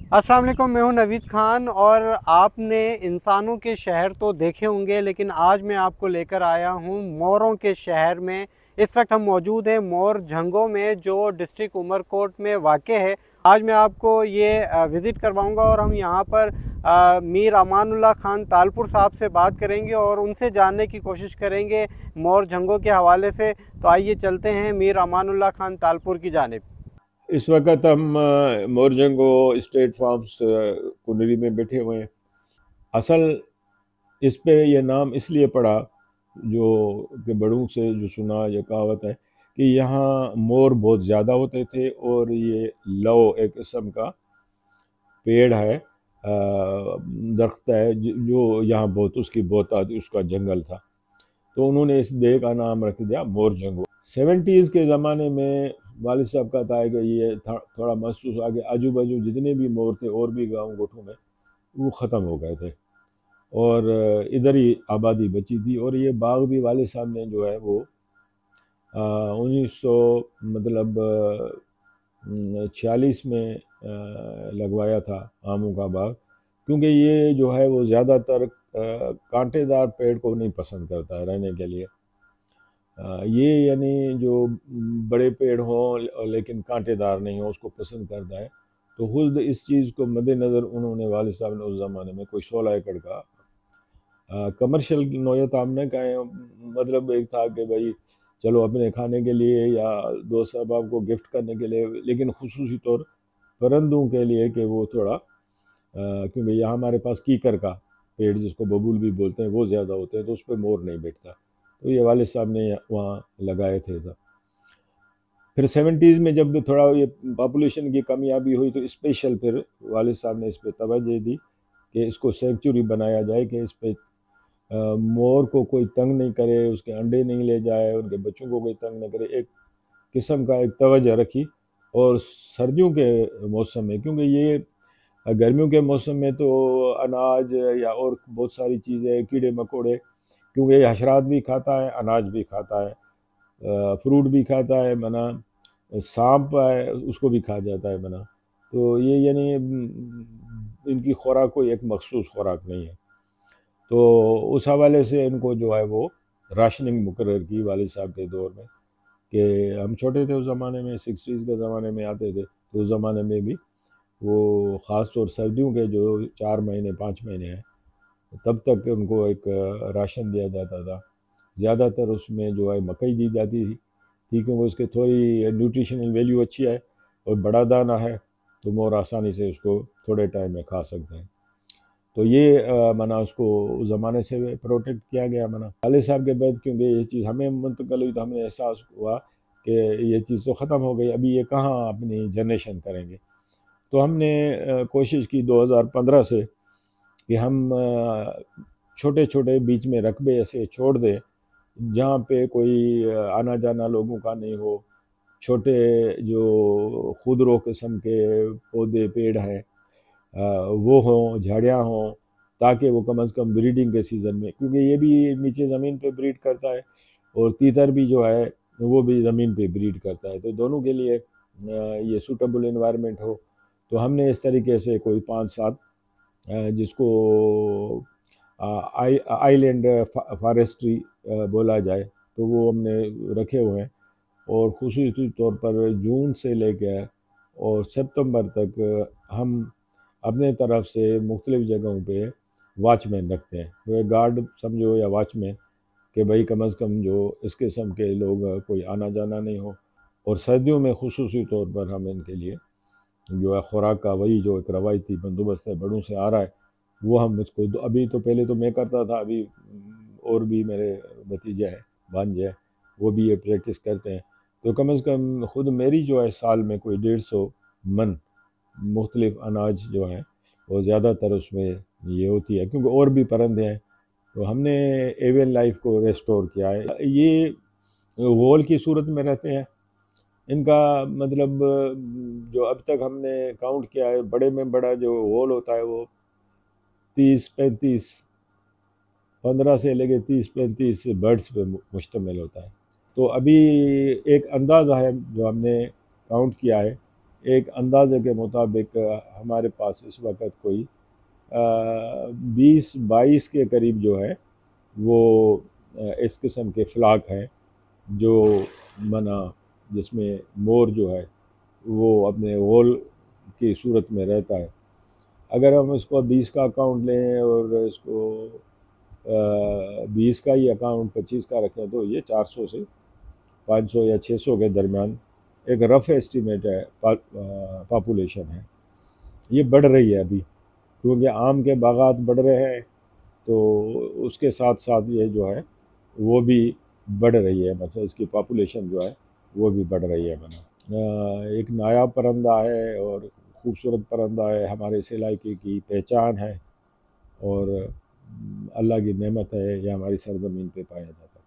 अस्सलाम वालेकुम, मैं हूं नवीद खान और आपने इंसानों के शहर तो देखे होंगे, लेकिन आज मैं आपको लेकर आया हूं मोरों के शहर में। इस वक्त हम मौजूद हैं मोर झंगों में, जो डिस्ट्रिक्ट उमरकोट में वाक़ है। आज मैं आपको ये विज़िट करवाऊंगा और हम यहां पर मीर अमानुल्लाह खान तालपुर साहब से बात करेंगे और उनसे जानने की कोशिश करेंगे मोर झंगों के हवाले से। तो आइए चलते हैं मीर अमानुल्लाह खान तालपुर की जानिब। इस वक्त हम मोरजंगो स्टेट फार्म्स कुंडली में बैठे हुए हैं। असल इस पे ये नाम इसलिए पड़ा, जो कि बड़ों से जो सुना, ये कहावत है कि यहाँ मोर बहुत ज़्यादा होते थे और ये लौ एक किस्म का पेड़ है, दरख्त है जो यहाँ बहुत उसकी बहुत आती, उसका जंगल था। तो उन्होंने इस देह का नाम रख दिया मोरजंगो। 70s के ज़माने में वालिद साहब का था कि ये थोड़ा महसूस आ गया, आजू बाजू जितने भी मोर थे और भी गांव गोठों में वो ख़त्म हो गए थे और इधर ही आबादी बची थी। और ये बाग भी वालिद साहब ने जो है वो 1900 मतलब 46 में लगवाया था, आमों का बाग। क्योंकि ये जो है वो ज़्यादातर कांटेदार पेड़ को नहीं पसंद करता है रहने के लिए। ये यानी जो बड़े पेड़ हों लेकिन कांटेदार नहीं हो, उसको पसंद करता है। तो खुद इस चीज़ को मद्देनज़र उन्होंने, वालिद साहब ने उस ज़माने में कोई 16 एकड़ का कमर्शियल नोयत हमने कहे, मतलब एक था कि भाई चलो अपने खाने के लिए या दोस्त अहबाब को गिफ्ट करने के लिए, लेकिन खुसूसी तौर परिंदों के लिए कि वो थोड़ा क्योंकि यहाँ हमारे पास कीकर का पेड़ जिसको बबूल भी बोलते हैं वो ज़्यादा होते हैं, तो उस पर मोर नहीं बैठता। तो ये वालिद साहब ने वहाँ लगाए थे। फिर 70s में जब थोड़ा ये पॉपुलेशन की कमियाबी हुई तो स्पेशल फिर वालिद साहब ने इस पर तवज्जो दी कि इसको सेंचुरी बनाया जाए, कि इस पे मोर को कोई तंग नहीं करे, उसके अंडे नहीं ले जाए, उनके बच्चों को कोई तंग नहीं करे। एक किस्म का एक तवज्जो रखी। और सर्दियों के मौसम में, क्योंकि ये गर्मियों के मौसम में तो अनाज या और बहुत सारी चीज़ें, कीड़े मकोड़े, क्योंकि ये हशरात भी खाता है, अनाज भी खाता है, फ्रूट भी खाता है, मना सांप है उसको भी खा जाता है बना। तो ये यानी इनकी खुराक कोई एक मखसूस खुराक नहीं है। तो उस हवाले से इनको जो है वो राशनिंग मुकर्रर की वालिद साहब के दौर में, कि हम छोटे थे उस ज़माने में, 60s के ज़माने में आते थे, तो उस ज़माने में भी वो ख़ास तौर सर्दियों के जो 4 महीने 5 महीने हैं तब तक उनको एक राशन दिया जाता था। ज़्यादातर उसमें जो है मकई दी जाती थी, क्योंकि उसके थोड़ी न्यूट्रिशनल वैल्यू अच्छी है और बड़ा दाना है, तो मोर आसानी से उसको थोड़े टाइम में खा सकते हैं। तो ये मना उसको उस ज़माने से प्रोटेक्ट किया गया। मना वाले साहब के बाद क्योंकि ये चीज़ हमें मुंतकिल हुई तो हमें एहसास हुआ कि ये चीज़ तो ख़त्म हो गई, अभी ये कहाँ अपनी जनरेशन करेंगे। तो हमने कोशिश की 2015 से कि हम छोटे छोटे बीच में रकबे ऐसे छोड़ दें जहाँ पे कोई आना जाना लोगों का नहीं हो। छोटे जो खुदरो किस्म के पौधे पेड़ हैं वो हों, झाड़ियाँ हों, ताकि वो कम से कम ब्रीडिंग के सीज़न में, क्योंकि ये भी नीचे ज़मीन पे ब्रीड करता है और तीतर भी जो है वो भी ज़मीन पे ब्रीड करता है, तो दोनों के लिए ये सूटेबल इन्वायरमेंट हो। तो हमने इस तरीके से कोई 5-7 जिसको आइलैंड फॉरेस्ट्री बोला जाए, तो वो हमने रखे हुए हैं। और खुसूसी तौर पर जून से लेकर और सितंबर तक हम अपने तरफ से मुख्तलिफ़ जगहों पे वॉचमैन रखते हैं, तो गार्ड समझो या वॉचमैन, कि भाई कम अज़ कम जो इस किस्म के लोग कोई आना जाना नहीं हो। और सर्दियों में खुसूसी तौर पर हम इनके लिए जो है खुराक का वही जो एक रवायती बंदोबस्त है बड़ों से आ रहा है, वो हम मुझको अभी तो पहले तो मैं करता था, अभी और भी मेरे भतीजे हैं, भांजे हैं, वो भी ये प्रैक्टिस करते हैं। तो कम अज़ कम ख़ुद मेरी जो है साल में कोई 150 मन मुख्तलिफ़ अनाज जो है वो ज़्यादातर उसमें ये होती है, क्योंकि और भी परिंदे हैं। तो हमने एवियन लाइफ को रेस्टोर किया है। ये वॉल की सूरत में रहते हैं। इनका मतलब जो अब तक हमने काउंट किया है, बड़े में बड़ा जो होल होता है वो 30-35, 15 से लेके 30-35 बर्ड्स पे मुश्तमिल होता है। तो अभी एक अंदाज़ा है जो हमने काउंट किया है ایک اندازے کے مطابق ہمارے پاس اس وقت کوئی 20-22 کے قریب جو ہے وہ اس قسم کے فلاک ہیں جو جس میں مور جو ہے وہ اپنے غول کی صورت میں رہتا ہے۔ اگر ہم اس کو 20 کا اکاؤنٹ لیں اور اس کو 20 کا ہی اکاؤنٹ 25 کا رکھیں تو یہ 400 سے 500 یا 600 کے درمیان ایک رف ایسٹیمیٹ ہے پاپولیشن ہے۔ یہ بڑھ رہی ہے ابھی، کیونکہ آم کے باغات بڑھ رہے ہیں تو اس کے ساتھ ساتھ یہ جو ہے وہ بھی بڑھ رہی ہے، مثلا اس کی پاپولیشن جو ہے وہ بھی بڑھ رہی ہے۔ ایک نایاب پرندہ ہے اور خوبصورت پرندہ ہے، ہمارے اس علاقے کی پہچان ہے اور اللہ کی نعمت ہے، یہ ہماری سرزمین پہ پایا جاتا ہے۔